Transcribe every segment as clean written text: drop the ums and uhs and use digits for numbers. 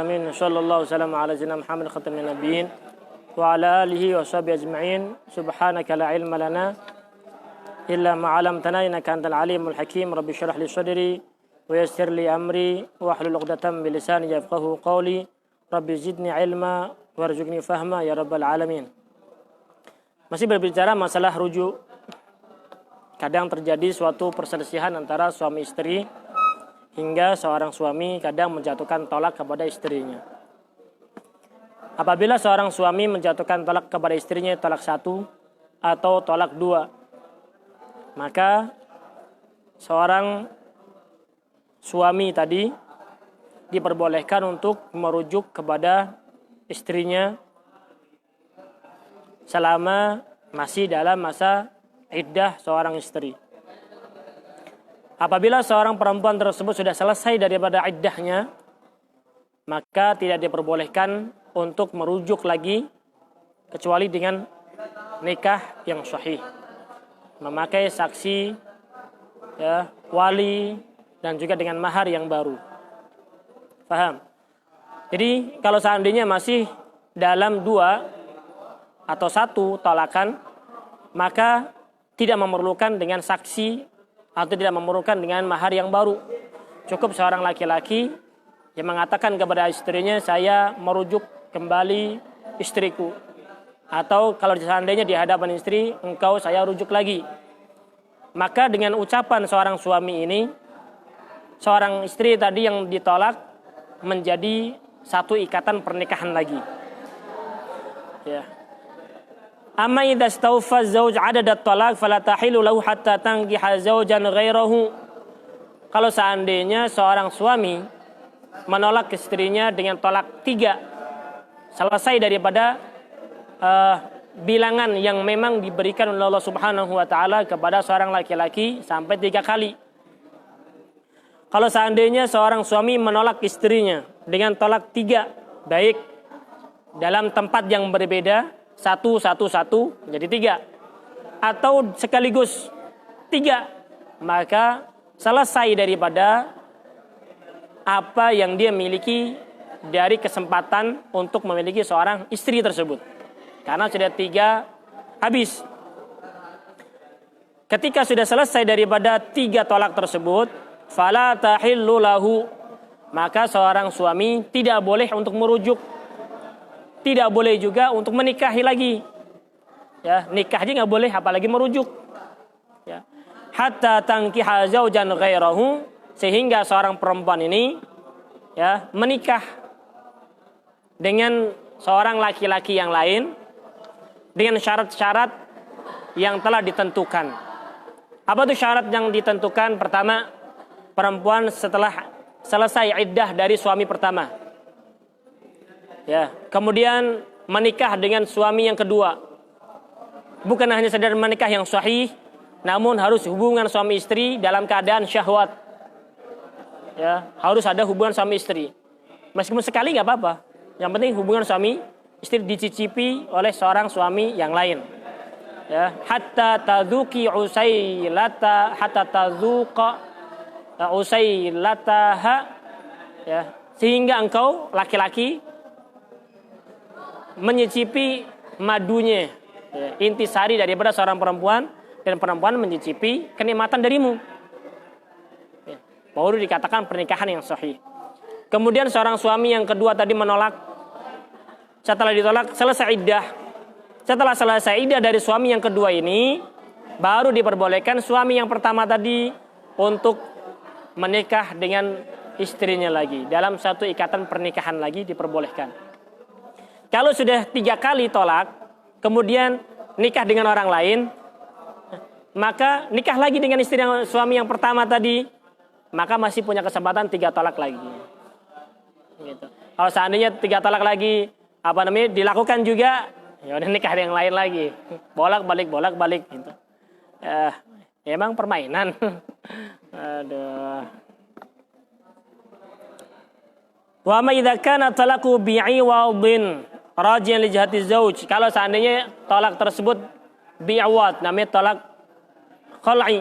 alamin. Sallallahu wasallam ala sayyidina Muhammad khatamin nabiyyin wa ala alihi wa sahbihi ajma'in. Subhanaka la ilma lana illa ma 'allamtana innaka antal alimul hakim. Rabbi shrah li sadri wa yassir li amri wa hlul 'uqdatam min lisani yafqahu qawli. Rabbi zidni ilma warzuqni fahma ya rabbal alamin. Masih berbicara masalah rujuk. Kadang terjadi suatu perselisihan antara suami istri hingga seorang suami kadang menjatuhkan tolak kepada istrinya. Apabila seorang suami menjatuhkan tolak kepada istrinya tolak 1 atau tolak 2, maka seorang suami tadi diperbolehkan untuk merujuk kepada istrinya selama masih dalam masa iddah seorang istri. Apabila seorang perempuan tersebut sudah selesai daripada iddahnya, maka tidak diperbolehkan untuk merujuk lagi kecuali dengan nikah yang sahih, memakai saksi, ya, wali, dan juga dengan mahar yang baru. Paham? Jadi kalau seandainya masih dalam 2 atau 1 tolakan, maka tidak memerlukan dengan saksi atau tidak memerlukan dengan mahar yang baru. Cukup seorang laki-laki yang mengatakan kepada istrinya, saya merujuk kembali istriku. Atau kalau seandainya di hadapan istri, engkau saya rujuk lagi. Maka dengan ucapan seorang suami ini, seorang istri tadi yang ditolak menjadi satu ikatan pernikahan lagi. Ya. Amma idza stawfa az-zawj 'adad at-talaq fala tahilu lahu hatta tankiha zawjan ghairahu. Kalau seandainya seorang suami menolak istrinya dengan tolak 3, selesai daripada bilangan yang memang diberikan oleh Allah Subhanahu wa taala kepada seorang laki-laki sampai 3 kali. Kalau seandainya seorang suami menolak istrinya dengan tolak 3, baik dalam tempat yang berbeda, 1, 1, 1, jadi 3. Atau sekaligus 3, maka selesai daripada apa yang dia miliki dari kesempatan untuk memiliki seorang istri tersebut. Karena sudah 3 habis. Ketika sudah selesai daripada 3 tolak tersebut, fala tahillu lahu, maka seorang suami tidak boleh untuk merujuk, tidak boleh juga untuk menikahi lagi. Ya, nikah aja nggak boleh, apalagi merujuk. Ya. Hatta tankiha zaujan ghairahu, sehingga seorang perempuan ini, ya, menikah dengan seorang laki-laki yang lain dengan syarat-syarat yang telah ditentukan. Apa itu syarat yang ditentukan? Pertama, perempuan setelah selesai iddah dari suami pertama, ya, kemudian menikah dengan suami yang kedua. Bukan hanya sekedar menikah yang sahih, namun harus hubungan suami istri dalam keadaan syahwat. Ya, harus ada hubungan suami istri. Meskipun sekali nggak apa-apa. Yang penting hubungan suami istri dicicipi oleh seorang suami yang lain. Ya, hatta tadzuki usailata, hatta tadzuqa usailataha, ya, sehingga engkau laki-laki menyicipi madunya, ya, intisari daripada seorang perempuan, dan perempuan menyicipi kenikmatan darimu, ya, baru dikatakan pernikahan yang sahih. Kemudian seorang suami yang kedua tadi menolak, setelah ditolak selesai iddah. Setelah selesai iddah dari suami yang kedua ini, baru diperbolehkan suami yang pertama tadi untuk menikah dengan istrinya lagi. Dalam satu ikatan pernikahan lagi diperbolehkan. Kalau sudah 3 kali tolak, kemudian nikah dengan orang lain, maka nikah lagi dengan istri yang suami yang pertama tadi, maka masih punya kesempatan 3 tolak lagi. Gitu. Kalau seandainya 3 tolak lagi, dilakukan juga, ya udah nikah yang lain lagi, bolak-balik gitu. Emang permainan. Aduh. Wa ma idza kana talaqu bi'iwadin rajian li jihati zauj. Kalau seandainya talak tersebut bi'awad, namanya talak khal'i.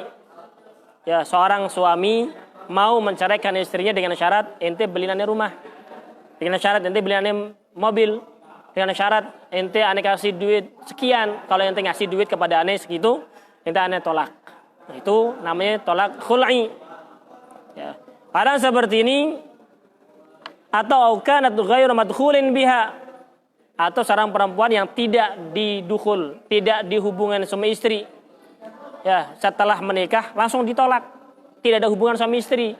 Ya, seorang suami mau menceraikan istrinya dengan syarat ente beliin rumah. Dengan syarat ente beli ane mobil, dengan syarat ente ane kasih duit sekian, kalau ente ngasih duit kepada ane segitu, ente ane tolak. Nah, itu namanya tolak khul'i. Ya. Padahal seperti ini atau kanat ghairu madkhulin biha, atau seorang perempuan yang tidak didukhul, tidak dihubungan sama istri. Ya, setelah menikah langsung ditolak. Tidak ada hubungan suami istri.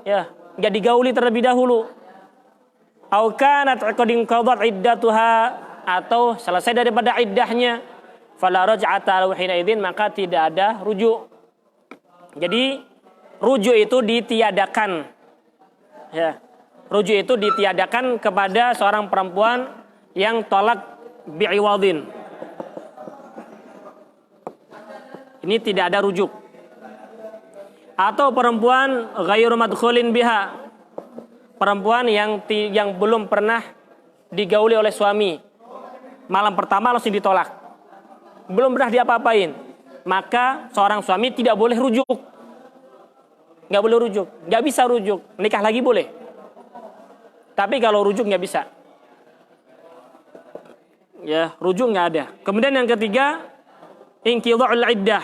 Ya, enggak digauli terlebih dahulu. Au kanat qad inqadat iddatuha, atau selesai daripada iddahnya, fala raj'ata hina idzin, maka tidak ada rujuk. Jadi rujuk itu ditiadakan. Ya. Rujuk itu ditiadakan kepada seorang perempuan yang tolak bi'iwadin. Ini tidak ada rujuk. Atau perempuan ghairu madkhulin biha, perempuan yang belum pernah digauli oleh suami, malam pertama langsung ditolak, belum pernah diapa-apain, maka seorang suami tidak boleh rujuk, nggak boleh rujuk, nggak bisa rujuk, nikah lagi boleh, tapi kalau rujuk nggak bisa, ya rujuk nggak ada. Kemudian yang ketiga, inqidha'ul iddah,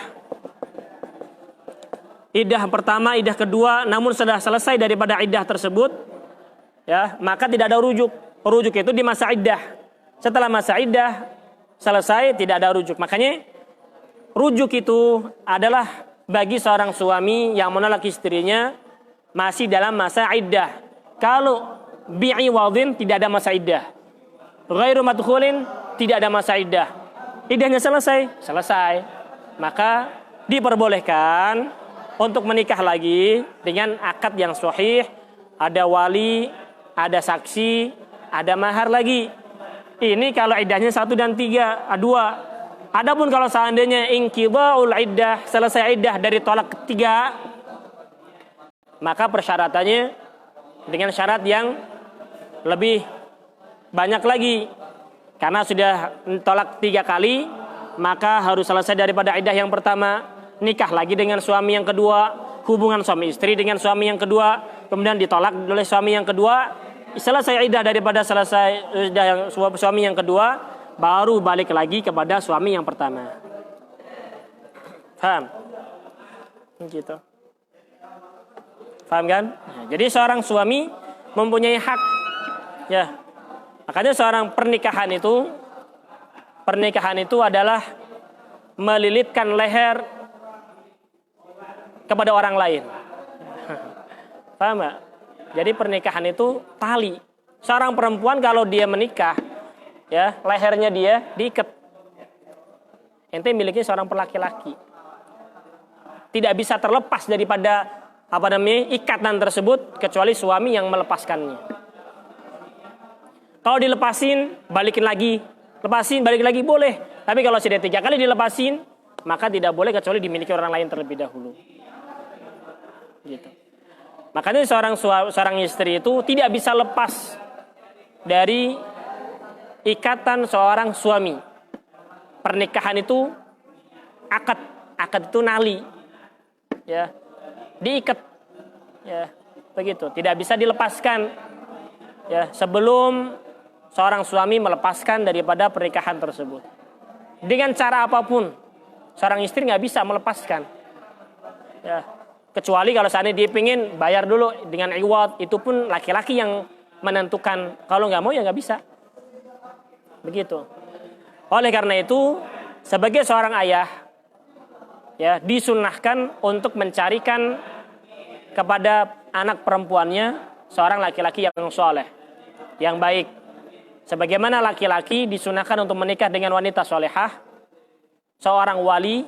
iddah pertama, iddah kedua, namun sudah selesai daripada iddah tersebut, ya, maka tidak ada rujuk. Rujuk itu di masa iddah. Setelah masa iddah selesai, tidak ada rujuk. Makanya rujuk itu adalah bagi seorang suami yang menolak istrinya masih dalam masa iddah. Kalau bi'iwadin tidak ada masa iddah. Ghairu madkhulin tidak ada masa iddah. Iddahnya selesai. Maka diperbolehkan untuk menikah lagi dengan akad yang sahih, ada wali, ada saksi, ada mahar lagi. Ini kalau iddahnya 1 dan 3, 2. Adapun kalau seandainya inqidha'ul iddah, selesai iddah dari tolak ketiga, maka persyaratannya dengan syarat yang lebih banyak lagi. Karena sudah tolak 3 kali, maka harus selesai daripada iddah yang pertama, nikah lagi dengan suami yang kedua, hubungan suami istri dengan suami yang kedua, kemudian ditolak oleh suami yang kedua, selesai iddah daripada selesai iddah yang suami yang kedua, baru balik lagi kepada suami yang pertama. Paham? Gitu. Paham kan? Jadi seorang suami mempunyai hak, ya. Makanya seorang pernikahan itu adalah melilitkan leher kepada orang lain. Paham nggak? Jadi pernikahan itu tali. Seorang perempuan kalau dia menikah, ya lehernya dia diikat. Ente miliki seorang laki-laki. Tidak bisa terlepas daripada ikatan tersebut kecuali suami yang melepaskannya. Kalau dilepasin, balikin lagi. Lepasin, balik lagi boleh. Tapi kalau sudah 3 kali dilepasin, maka tidak boleh kecuali dimiliki orang lain terlebih dahulu. Gitu. Makanya seorang istri itu tidak bisa lepas dari ikatan seorang suami. Pernikahan itu akad itu nali, ya, diikat, ya, begitu. Tidak bisa dilepaskan, ya, sebelum seorang suami melepaskan daripada pernikahan tersebut. Dengan cara apapun, seorang istri nggak bisa melepaskan, ya. Kecuali kalau seandainya dia pengen bayar dulu dengan iwad, itu pun laki-laki yang menentukan. Kalau nggak mau ya nggak bisa. Begitu. Oleh karena itu, sebagai seorang ayah, ya disunnahkan untuk mencarikan kepada anak perempuannya seorang laki-laki yang soleh, yang baik. Sebagaimana laki-laki disunnahkan untuk menikah dengan wanita solehah, seorang wali,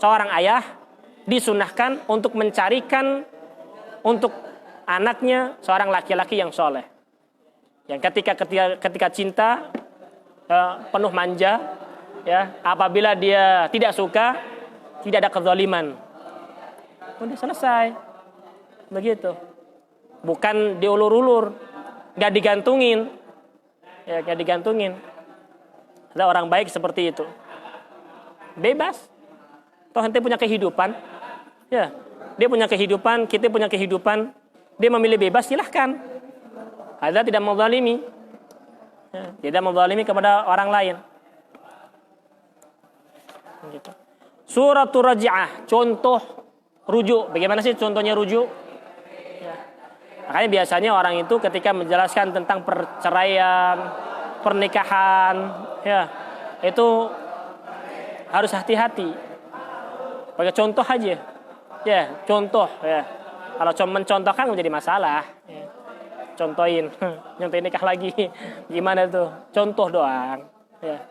seorang ayah disunnahkan untuk mencarikan untuk anaknya seorang laki-laki yang soleh, yang ketika cinta penuh manja, ya, apabila dia tidak suka tidak ada kezaliman, udah selesai, begitu. Bukan diulur-ulur, nggak digantungin, ya, nggak digantungin. Ada orang baik seperti itu, bebas. Toh ente punya kehidupan, ya, dia punya kehidupan, kita punya kehidupan, dia memilih bebas, silahkan. Hadza tidak menzalimi. Ya, tidak menzalimi kepada orang lain. Gitu. Suratul Raj'ah, contoh rujuk. Bagaimana sih contohnya rujuk? Ya. Makanya biasanya orang itu ketika menjelaskan tentang perceraian, pernikahan, ya, itu harus hati-hati. Pakai contoh aja. Ya, contoh ya. Kalau cuma mencontohkan menjadi masalah. Ya. Contohin, nyontohin nikah lagi. Gimana tuh? Contoh doang. Ya.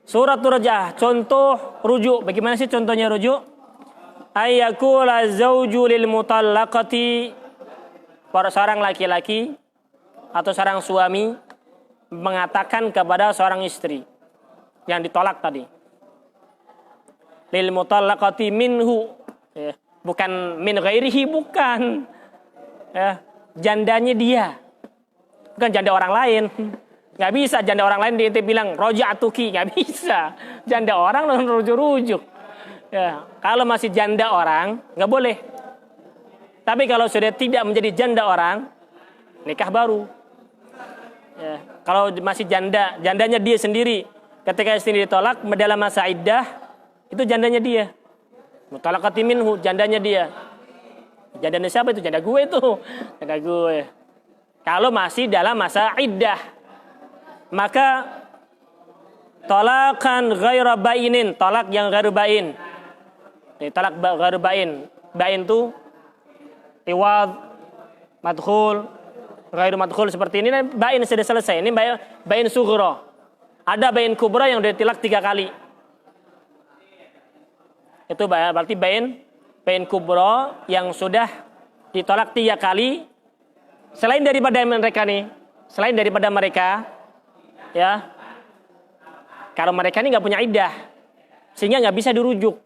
Suratul Raj'ah, contoh rujuk. Bagaimana sih contohnya rujuk? Ayyakula zawju lil mutallaqati, seorang laki-laki atau seorang suami mengatakan kepada seorang istri yang ditolak tadi. Lil mutallaqati minhu, ya. Bukan min ghairihi, bukan. Ya. Jandanya dia, bukan janda orang lain. Nggak bisa janda orang lain dia bilang roja'tuki, nggak bisa. Janda orang lalu rujuk-rujuk. Ya, kalau masih janda orang nggak boleh. Tapi kalau sudah tidak menjadi janda orang, nikah baru. Ya, kalau masih jandanya dia sendiri. Ketika istri ditolak dalam masa iddah, itu jandanya dia. Mutalaqati minhu, jandanya dia. Jandanya siapa itu? Janda gue itu. Janda gue. Kalau masih dalam masa iddah, maka tolakan ghaira bainin, tolak yang ghairu bain. Tolak ghairu bain. Bain itu iwad, madkhul, ghairu madkhul seperti ini. Bain sudah selesai. Ini bain sughra. Ada bain kubra yang sudah ditilak 3 kali. Itu berarti bain kubra yang sudah ditolak 3 kali. Selain daripada mereka, ya, kalau mereka ini nggak punya iddah, sehingga nggak bisa dirujuk.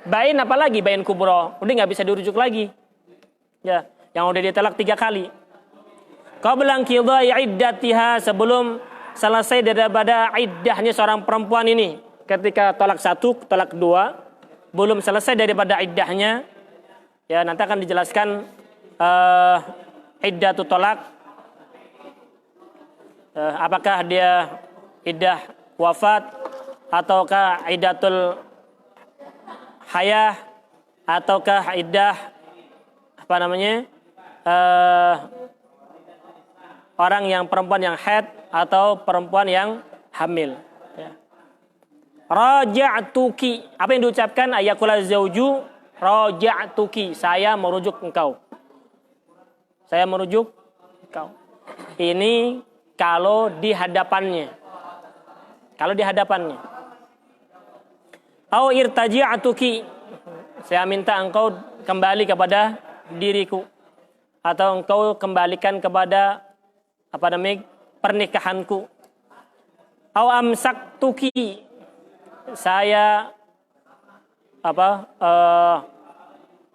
Bain apalagi bain kubra, udah nggak bisa dirujuk lagi. Ya, yang udah ditolak 3 kali. Qabla qidai iddatiha, sebelum selesai daripada iddahnya seorang perempuan ini. Ketika tolak 1, tolak 2, belum selesai daripada iddahnya, ya nanti akan dijelaskan iddah tolak. Apakah dia iddah wafat ataukah iddatul hayah ataukah iddah orang yang perempuan yang haid atau perempuan yang hamil. Ya. Raja'tuki, apa yang diucapkan? Ayyakula zauju raja'tuki, saya merujuk engkau. Saya merujuk engkau. Ini kalau di hadapannya. Kalau di hadapannya. Au irtaji'atuki, saya minta engkau kembali kepada diriku. Atau engkau kembalikan kepada pernikahanku. Au amsaktuki, saya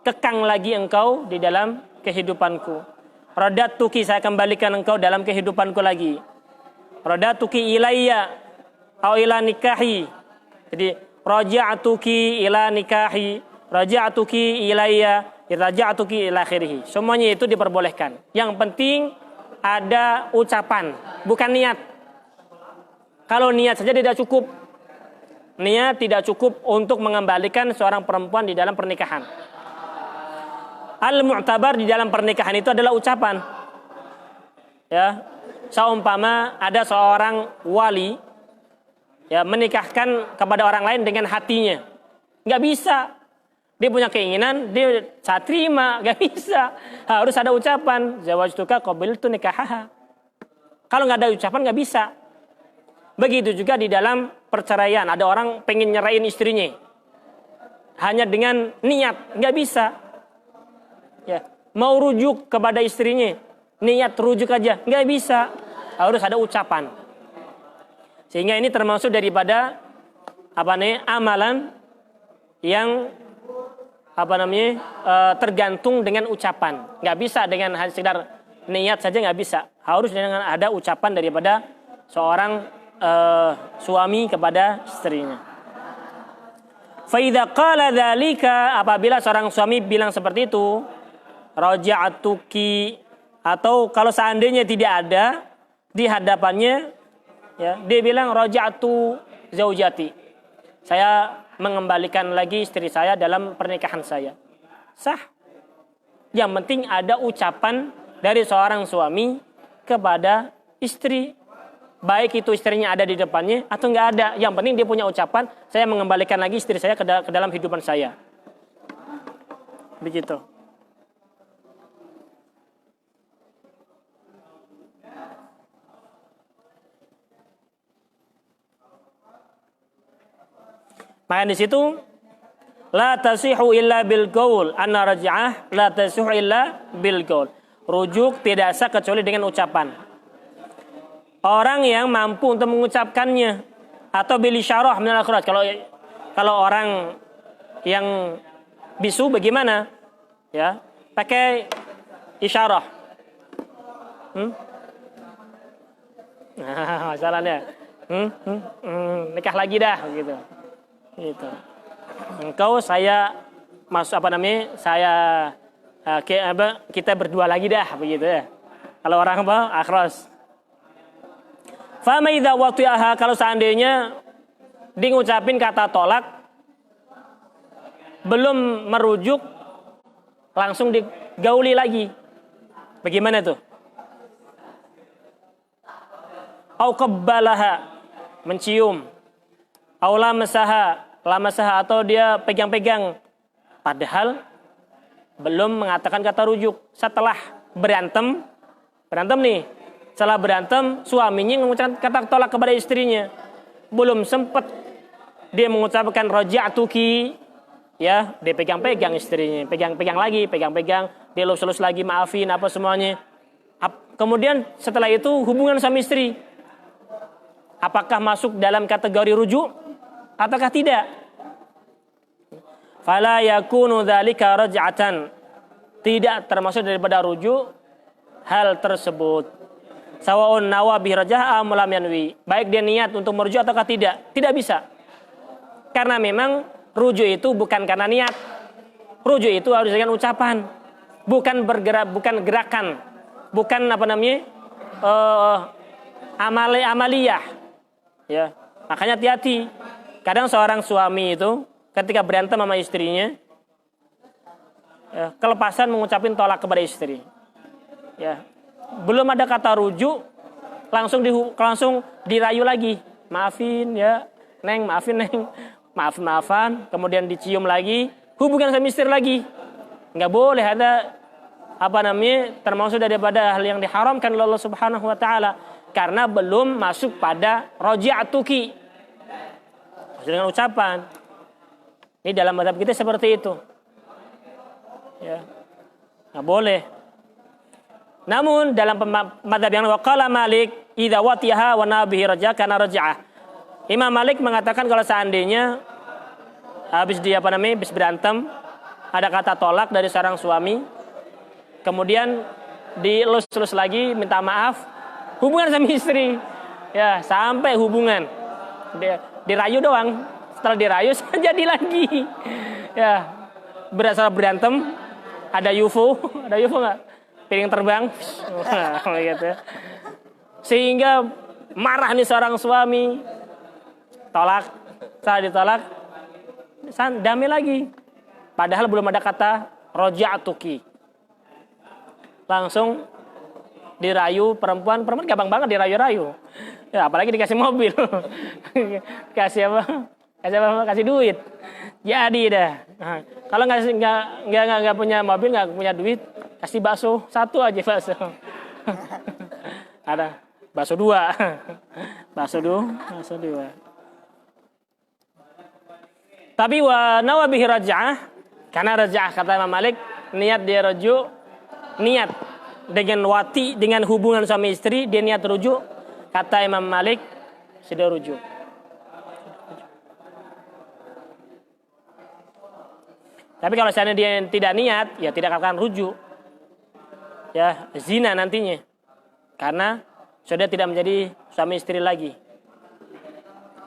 kekang lagi engkau di dalam kehidupanku. Radatuki, saya kembalikan engkau dalam kehidupanku lagi. Radatuki ilayya au ila nikahi. Jadi raja'tuki ila nikahi, raja'tuki ilayya, raja'tuki ila akhirih. Semuanya itu diperbolehkan. Yang penting ada ucapan, bukan niat. Kalau niat saja tidak cukup. Niat tidak cukup untuk mengembalikan seorang perempuan di dalam pernikahan. Al-mu'tabar di dalam pernikahan itu adalah ucapan. Ya, seumpama ada seorang wali, ya, menikahkan kepada orang lain dengan hatinya, nggak bisa. Dia punya keinginan, dia saya terima, nggak bisa. Harus ada ucapan. Zawajtuka qabiltu nikahaha. Kalau nggak ada ucapan nggak bisa. Begitu juga di dalam perceraian. Ada orang pengen nyerain istrinya, hanya dengan niat, nggak bisa. Ya, mau rujuk kepada istrinya, niat rujuk aja, nggak bisa. Harus ada ucapan. Sehingga ini termasuk daripada amalan yang tergantung dengan ucapan. Nggak bisa dengan sekedar niat saja, nggak bisa. Harus dengan ada ucapan daripada seorang suami kepada istrinya. Fa idza qala dzalika, apabila seorang suami bilang seperti itu, raja'tuki Atau kalau seandainya tidak ada di hadapannya, ya, dia bilang raja'tu zaujati. Saya mengembalikan lagi istri saya dalam pernikahan saya. Sah. Yang penting ada ucapan dari seorang suami kepada istri. Baik itu istrinya ada di depannya atau enggak ada. Yang penting dia punya ucapan, saya mengembalikan lagi istri saya ke dalam hidupan saya. Begitu. Maka di situ la tasihu illa bil qaul, anna raj'ah la tasihu illa bil qaul. Rujuk tidak sah kecuali dengan ucapan. Orang yang mampu untuk mengucapkannya atau bil isyarah min al-akhraj. Kalau orang yang bisu bagaimana? Ya, pakai isyarah. Masalahnya. Nikah lagi dah gitu. Gitu. Engkau saya kita berdua lagi dah begitu ya. Kalau orang akhras. Fa ma idza wati'aha, kalau seandainya dia ngucapin kata tolak belum merujuk langsung digauli lagi. Bagaimana tuh? Au qabbalaha, mencium. Au lamasaha atau dia pegang-pegang. Padahal belum mengatakan kata rujuk. Setelah berantem nih. Setelah berantem, suaminya mengucapkan kata tolak kepada istrinya. Belum sempat dia mengucapkan raja'tuki, ya, dia pegang-pegang istrinya, pegang-pegang lagi, dia lus-lus lagi, maafin apa semuanya. Kemudian setelah itu hubungan sama istri. Apakah masuk dalam kategori rujuk ataukah tidak? Fala yakunu dzalika raj'atan. Tidak termasuk daripada rujuk hal tersebut. Sawa'un nawa bi rajah am lam yanwi. Baik dia niat untuk merujuk ataukah tidak? Tidak bisa. Karena memang rujuk itu bukan karena niat. Rujuk itu harus dengan ucapan. Bukan bergerak, bukan gerakan. Bukan amaliyah. Ya. Makanya hati-hati. Kadang seorang suami itu ketika berantem sama istrinya, ya, kelepasan mengucapin tolak kepada istri. Ya. Belum ada kata rujuk, langsung dirayu lagi. Maafin ya, Neng, maafin Neng. Maafan, kemudian dicium lagi, hubungan sama istri lagi. Enggak boleh ada termasuk daripada hal yang diharamkan oleh Allah Subhanahu wa taala karena belum masuk pada raja'tuki. Dengan ucapan. Ini dalam mazhab kita seperti itu. Ya. Enggak boleh. Namun dalam mazhab yang waqala Malik idza watiha wa nabihi raja kana raj'ah. Imam Malik mengatakan kalau seandainya habis berantem ada kata tolak dari seorang suami, kemudian dilus-lus lagi minta maaf, hubungan sama istri. Ya, sampai hubungan. Dirayu doang. Setelah dirayu jadi lagi. Ya, berasal berantem ada UFO enggak? Piring terbang, gitu. Sehingga marah nih seorang suami, setelah ditolak, damai lagi. Padahal belum ada kata raja'tuki. Langsung dirayu perempuan gampang banget dirayu-rayu. Ya, apalagi dikasih mobil, kasih duit, jadi dah. Nah, kalau nggak punya mobil, nggak punya duit, kasih bakso satu aja bakso. Ada bakso dua. Tapi wa nawa bihi raj'ah, karena raj'ah kata Imam Malik, niat dia rujuk, niat dengan dengan hubungan suami istri dia niat rujuk, kata Imam Malik sudah rujuk. Tapi kalau seandainya dia tidak niat, ya tidak akan rujuk. Ya, zina nantinya. Karena sudah tidak menjadi suami istri lagi.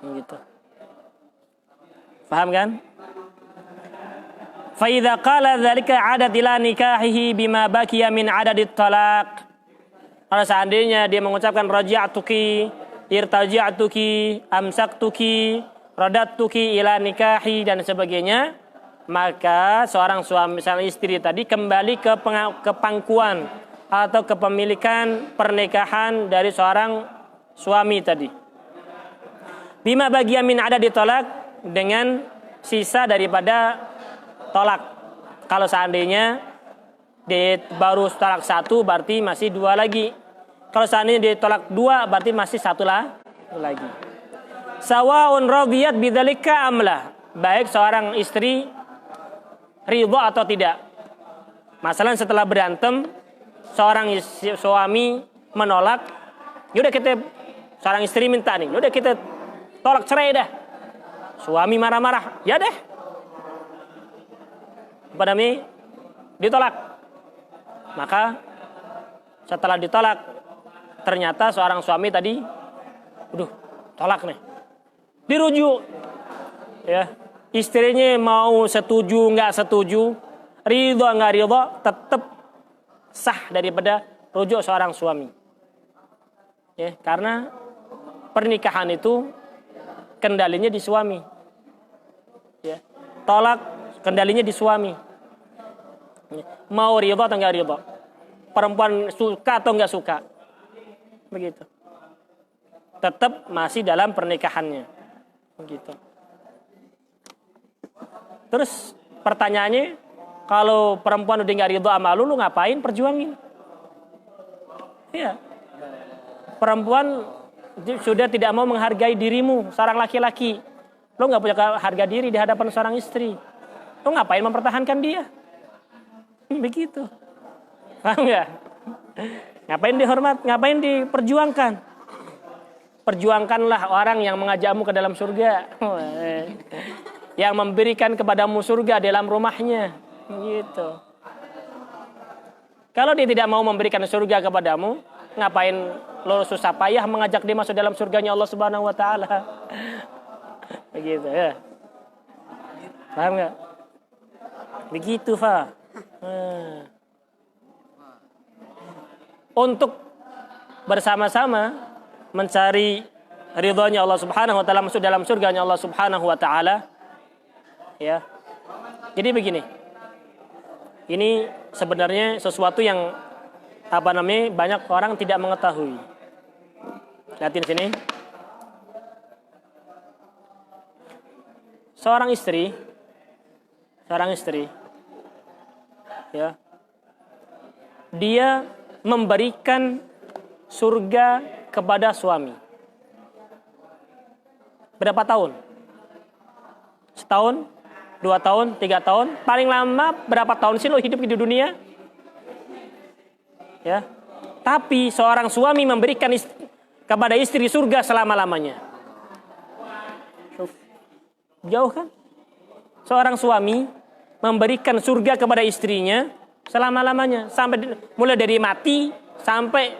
Gitu. Paham kan? Fa idza qala dzalika 'adat ila nikahihi bima baqiya min 'adadit talaq. Kalau seandainya dia mengucapkan raja'tuki, irtaja'tuki, amsaktuki, radattuki ila nikahi dan sebagainya, maka seorang suami, seorang istri tadi kembali ke pangkuan atau kepemilikan pernikahan dari seorang suami tadi. Bima bagian min ada ditolak dengan sisa daripada tolak. Kalau seandainya baru tolak 1 berarti masih 2 lagi. Kalau seandainya ditolak 2 berarti masih 1 lagi. Sawaun radiyat bidzalika amlah. Baik seorang istri ridha atau tidak. Masalah setelah berantem seorang suami menolak, yaudah kita, seorang istri minta nih, yaudah kita tolak cerai dah. Suami marah-marah, ya deh. Padahal ditolak. Maka setelah ditolak ternyata seorang suami tadi, tolak nih. Dirujuk. Ya, istrinya mau setuju nggak setuju, ridho nggak ridho, tetap sah daripada rujuk seorang suami. Ya, karena pernikahan itu kendalinya di suami. Ya, tolak kendalinya di suami. Ya, mau ridho atau nggak ridho, perempuan suka atau nggak suka, begitu. Tetap masih dalam pernikahannya, begitu. Terus pertanyaannya, kalau perempuan udah nggak ridho sama lu ngapain perjuangin? Iya. Perempuan sudah tidak mau menghargai dirimu, seorang laki-laki. Lu nggak punya harga diri di hadapan seorang istri. Lu ngapain mempertahankan dia? Begitu. Paham nggak? Ngapain dihormat? Ngapain diperjuangkan? Perjuangkanlah orang yang mengajakmu ke dalam surga. Yang memberikan kepadamu surga dalam rumahnya. Gitu. Kalau dia tidak mau memberikan surga kepadamu, ngapain lo susah payah mengajak dia masuk dalam surganya Allah Subhanahu wa taala? Begitu ya. Paham enggak? Begitu, Fa. Untuk bersama-sama mencari ridhonya Allah Subhanahu wa taala, masuk dalam surganya Allah Subhanahu wa taala. Ya. Jadi begini. Ini sebenarnya sesuatu yang banyak orang tidak mengetahui. Lihatin sini. Seorang istri ya. Dia memberikan surga kepada suami. Berapa tahun? Setahun? 2 tahun? 3 tahun? Paling lama berapa tahun sih lo hidup di dunia? Ya. Tapi seorang suami memberikan kepada istri surga selama-lamanya. Jauh kan? Seorang suami memberikan surga kepada istrinya selama-lamanya, sampai mulai dari mati sampai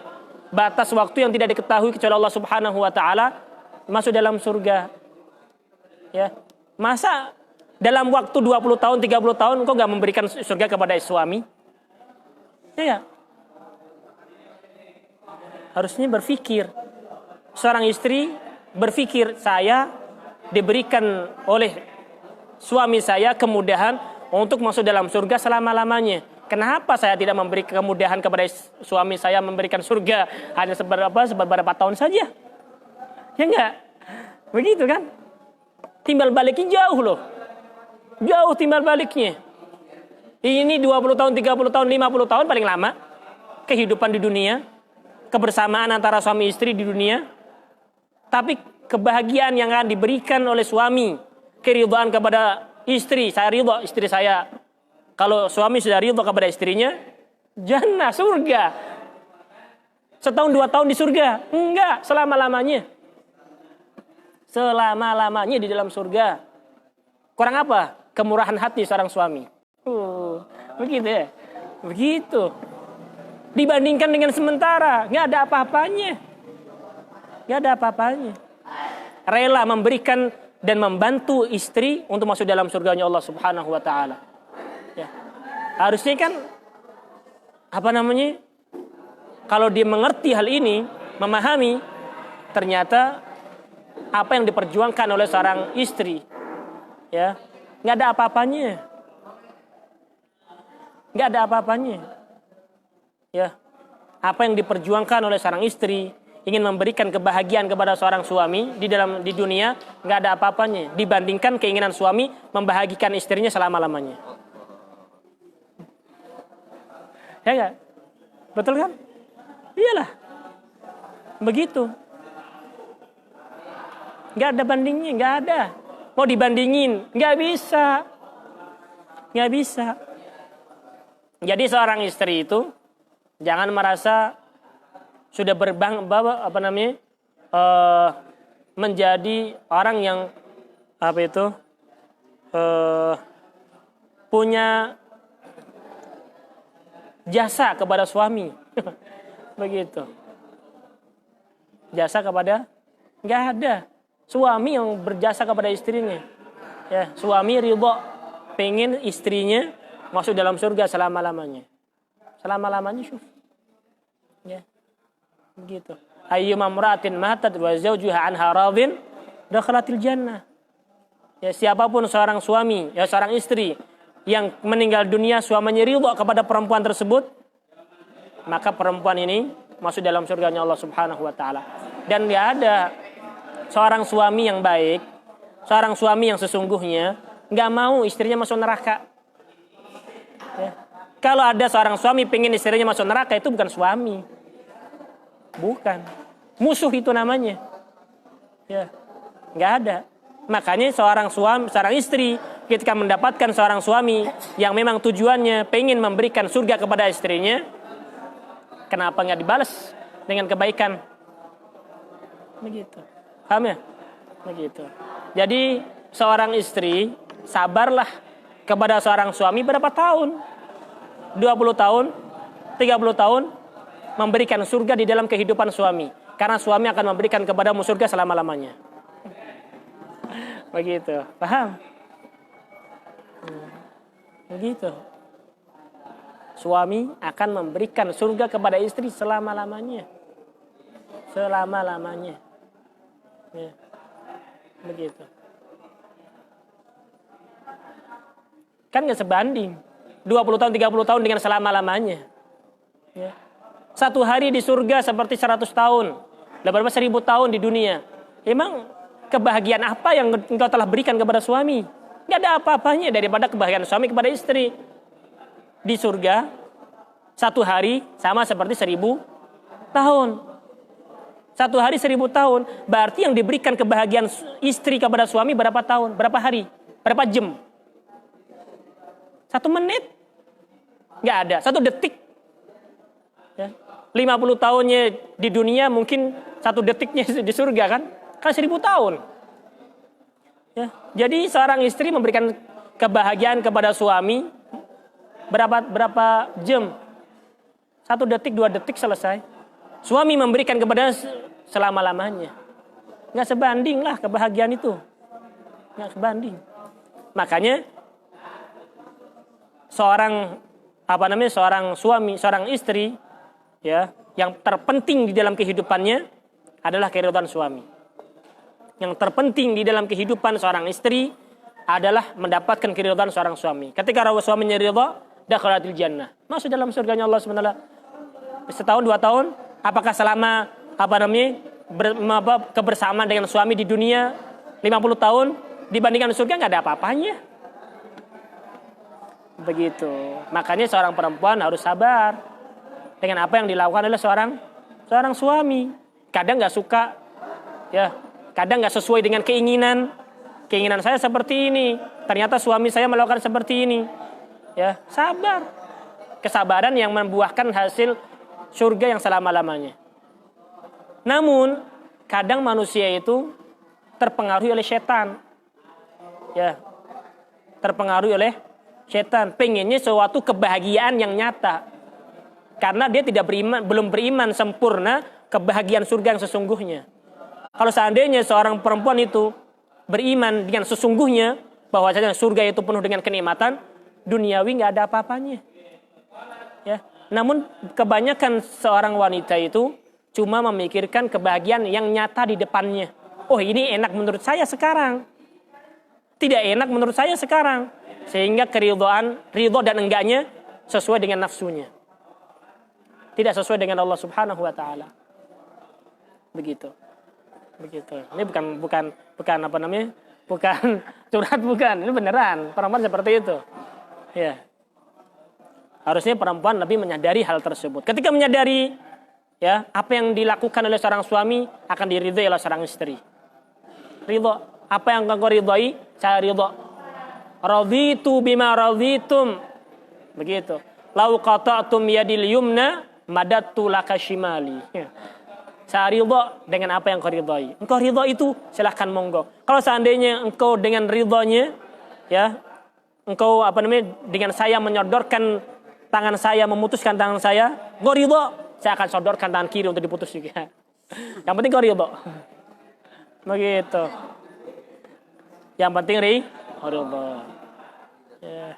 batas waktu yang tidak diketahui kecuali Allah Subhanahu wa taala, masuk dalam surga. Ya. Masa dalam waktu 20 tahun, 30 tahun kok enggak memberikan surga kepada suami? Ya. Harusnya berpikir. Seorang istri berpikir, saya diberikan oleh suami saya kemudahan untuk masuk dalam surga selama-lamanya. Kenapa saya tidak memberi kemudahan kepada suami saya memberikan surga hanya beberapa tahun saja? Ya enggak? Begitu kan? Timbal baliknya jauh loh. Jauh timbal baliknya. Ini 20 tahun, 30 tahun, 50 tahun paling lama kehidupan di dunia, kebersamaan antara suami istri di dunia. Tapi kebahagiaan yang akan diberikan oleh suami, keridhaan kepada istri, saya ridho istri saya. Kalau suami sudah ridho kepada istrinya, jannah, surga. Setahun 2 tahun di surga? Enggak, selama-lamanya. Selama-lamanya di dalam surga. Kurang apa? Kemurahan hati seorang suami. Begitu ya? Begitu. Dibandingkan dengan sementara, nggak ada apa-apanya. Nggak ada apa-apanya. Rela memberikan dan membantu istri untuk masuk dalam surganya Allah Subhanahu wa taala. Ya. Harusnya kan kalau dia mengerti hal ini, memahami, ternyata apa yang diperjuangkan oleh seorang istri, ya, nggak ada apa-apanya, nggak ada apa-apanya, ya. Apa yang diperjuangkan oleh seorang istri, ingin memberikan kebahagiaan kepada seorang suami di dunia, nggak ada apa-apanya dibandingkan keinginan suami membahagikan istrinya selama-lamanya. Ya nggak? Betul kan? Iyalah. Begitu. Nggak ada bandingnya, nggak ada. Mau dibandingin, nggak bisa. Nggak bisa. Jadi seorang istri itu jangan merasa sudah menjadi orang yang punya jasa kepada suami. Begitu. Jasa kepada, nggak ada. Suami yang berjasa kepada istrinya. Ya, suami ridho pengen istrinya masuk dalam surga selama-lamanya. Selama-lamanya, syuf. Ya. Begitu. Ayyuma imra'atin matat wa zawjuha anha radin dakhalatil jannah. Ya, siapapun seorang suami, ya seorang istri yang meninggal dunia suaminya ridho kepada perempuan tersebut, maka perempuan ini masuk dalam surganya Allah Subhanahu wa taala. Dan enggak ada seorang suami yang baik, seorang suami yang sesungguhnya enggak mau istrinya masuk neraka. Ya. Kalau ada seorang suami pengen istrinya masuk neraka, itu bukan suami. Bukan. Musuh itu namanya. Ya. Enggak ada. Makanya seorang istri ketika mendapatkan seorang suami yang memang tujuannya pengen memberikan surga kepada istrinya, kenapa enggak dibalas dengan kebaikan? Begitu. Paham ya? Begitu. Jadi seorang istri sabarlah kepada seorang suami berapa tahun? 20 tahun, 30 tahun memberikan surga di dalam kehidupan suami. Karena suami akan memberikan kepadamu surga selama-lamanya. Begitu. Paham? Begitu. Suami akan memberikan surga kepada istri selama-lamanya. Selama-lamanya. Ya. Begitu. Kan gak sebanding 20 tahun, 30 tahun dengan selama-lamanya. Ya. Satu hari di surga seperti 100 tahun. Berapa 1000 tahun di dunia. Emang kebahagiaan apa yang engkau telah berikan kepada suami? Gak ada apa-apanya daripada kebahagiaan suami kepada istri. Di surga satu hari sama seperti 1000 tahun. Satu hari 1000 tahun. Berarti yang diberikan kebahagiaan istri kepada suami berapa tahun? Berapa hari? Berapa jam? 1 menit? Nggak ada. 1 detik. Ya. 50 tahunnya di dunia, mungkin 1 detiknya di surga kan? Kan 1000 tahun. Ya. Jadi seorang istri memberikan kebahagiaan kepada suami berapa jam? 1 detik, 2 detik selesai. Suami memberikan kepada selama-lamanya. Nggak sebanding lah kebahagiaan itu. Nggak sebanding. Makanya seorang suami, seorang istri, ya, yang terpenting di dalam kehidupannya adalah keridhaan suami. Yang terpenting di dalam kehidupan seorang istri adalah mendapatkan keridhaan seorang suami. Ketika suaminya ridha, dakhalatil jannah. Masuk dalam surganya Allah SWT. Setahun, 2 tahun, apakah selama kebersamaan dengan suami di dunia 50 tahun dibandingkan surga nggak ada apa-apanya. Begitu. Makanya seorang perempuan harus sabar dengan apa yang dilakukan oleh seorang suami. Kadang nggak suka, ya. Kadang nggak sesuai dengan keinginan saya seperti ini. Ternyata suami saya melakukan seperti ini. Ya, sabar. Kesabaran yang membuahkan hasil surga yang selama-lamanya. Namun kadang manusia itu terpengaruhi oleh setan. Ya. Terpengaruhi oleh setan, pengennya suatu kebahagiaan yang nyata. Karena dia belum beriman sempurna kebahagiaan surga yang sesungguhnya. Kalau seandainya seorang perempuan itu beriman dengan sesungguhnya bahwasanya surga itu penuh dengan kenikmatan, duniawi nggak ada apa-apanya. Ya, Namun kebanyakan seorang wanita itu cuma memikirkan kebahagiaan yang nyata di depannya. Oh, ini enak menurut saya sekarang. Tidak enak menurut saya sekarang. Sehingga ridho dan enggaknya sesuai dengan nafsunya. Tidak sesuai dengan Allah Subhanahu wa taala. Begitu. Ini bukan apa namanya? Bukan curhat, bukan. Ini beneran. Perempuan seperti itu. Ya. Harusnya perempuan lebih menyadari hal tersebut. Ketika menyadari ya, apa yang dilakukan oleh seorang suami akan diridhai oleh seorang istri. Ridho, apa yang engkau ridhai, saya ridho. Raditu bima raditum. Begitu. Lau qata'tum yadil yumna madattu laka shimali. Saya ridho dengan apa yang engkau ridhai. Engkau ridho itu silahkan monggo. Kalau seandainya engkau dengan ridhonya ya, engkau dengan saya menyodorkan tangan saya, memutuskan tangan saya, engkau ridho, saya akan sodorkan tangan kiri untuk diputus juga. Yang penting kau ridho. Begitu. Yang penting ridho. Ya.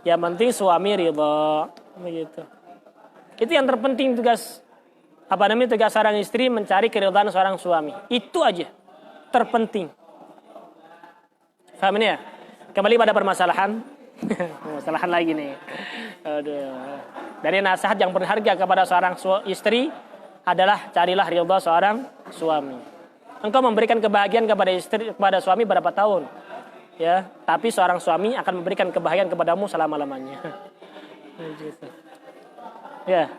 Yang penting suami ridho. Begitu. Itu yang terpenting tugas tugas seorang istri, mencari keridhaan seorang suami. Itu aja. Terpenting. Paham ini ya? Kembali pada permasalahan. Permasalahan lagi nih. Aduh. Dari nasihat yang berharga kepada seorang istri adalah carilah ridha seorang suami. Engkau memberikan kebahagiaan kepada suami berapa tahun? Ya, tapi seorang suami akan memberikan kebahagiaan kepadamu selama-lamanya. Gitu. Ya.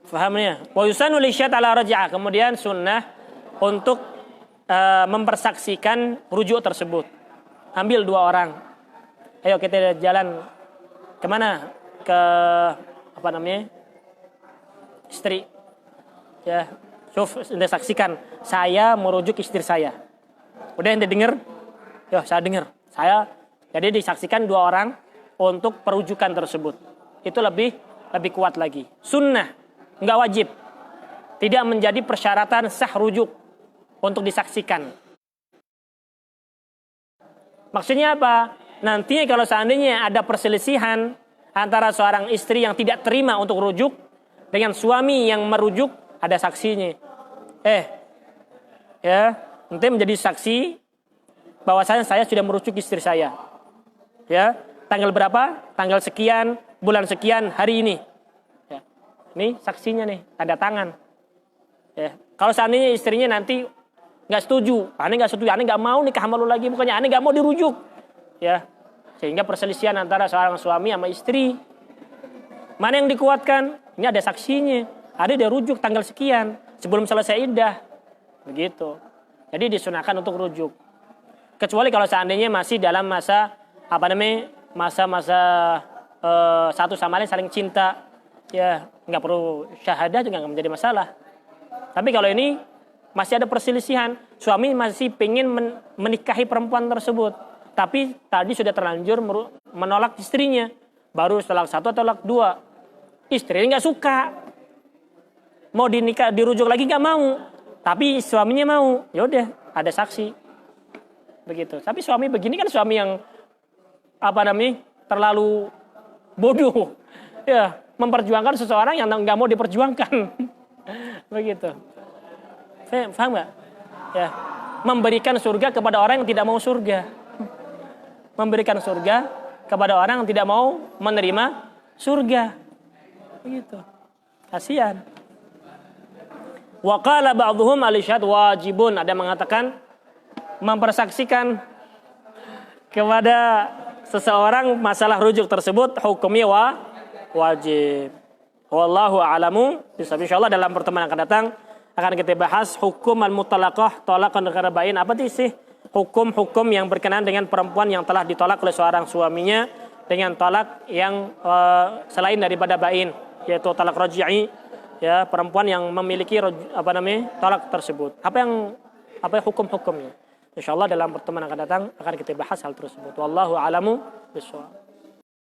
Fahamnya? Wa yusanu lisyat ala raj'ah. Kemudian sunnah untuk mempersaksikan rujuk tersebut. Ambil 2 orang. Ayo kita jalan kemana? Ke istri. Ya, ente saksikan. Saya merujuk istri saya. Udah ente dengar? Yo, saya dengar. Jadi disaksikan 2 orang untuk perujukan tersebut. Itu lebih kuat lagi. Sunnah, enggak wajib. Tidak menjadi persyaratan sah rujuk untuk disaksikan. Maksudnya apa? Nanti kalau seandainya ada perselisihan antara seorang istri yang tidak terima untuk rujuk dengan suami yang merujuk, ada saksinya. Nanti menjadi saksi bahwasanya saya sudah merujuk istri saya. Ya, tanggal berapa? Tanggal sekian, bulan sekian, hari ini. Ya. Ini saksinya nih, tanda tangan. Ya. Kalau seandainya istrinya nanti nggak setuju, aneh nggak mau nikah sama lu lagi, bukannya aneh nggak mau dirujuk, ya, sehingga perselisihan antara seorang suami sama istri, mana yang dikuatkan? Ini ada saksinya, ada dia rujuk tanggal sekian sebelum selesai iddah, begitu. Jadi disunahkan untuk rujuk, kecuali kalau seandainya masih dalam masa masa satu sama lain saling cinta, ya nggak perlu syahadah juga nggak menjadi masalah. Tapi kalau ini masih ada perselisihan, suami masih pengen menikahi perempuan tersebut, tapi tadi sudah terlanjur menolak istrinya, baru talak 1 atau talak 2, istrinya nggak suka, mau dirujuk lagi nggak mau, tapi suaminya mau, ya udah ada saksi, begitu. Tapi suami begini kan suami yang terlalu bodoh, ya, memperjuangkan seseorang yang nggak mau diperjuangkan, begitu. Paham nggak? Ya, memberikan surga kepada orang yang tidak mau surga, memberikan surga kepada orang yang tidak mau menerima surga, begitu. Kasihan. Wa qala ba'dhum al-isyhad wajibun, ada yang mengatakan mempersaksikan kepada seseorang masalah rujuk tersebut hukumnya wajib. Wallahu a'lamu. Insyaallah dalam pertemuan yang akan datang akan kita bahas hukum al-mutalaqah, talaqan ghairu bain. Apa sih hukum-hukum yang berkenaan dengan perempuan yang telah ditolak oleh seorang suaminya dengan talak yang selain daripada bain, yaitu talak raj'i, ya, perempuan yang memiliki talak tersebut. Apa hukum-hukumnya? Insyaallah dalam pertemuan yang akan datang akan kita bahas hal tersebut. Wallahu a'lamu bishawab.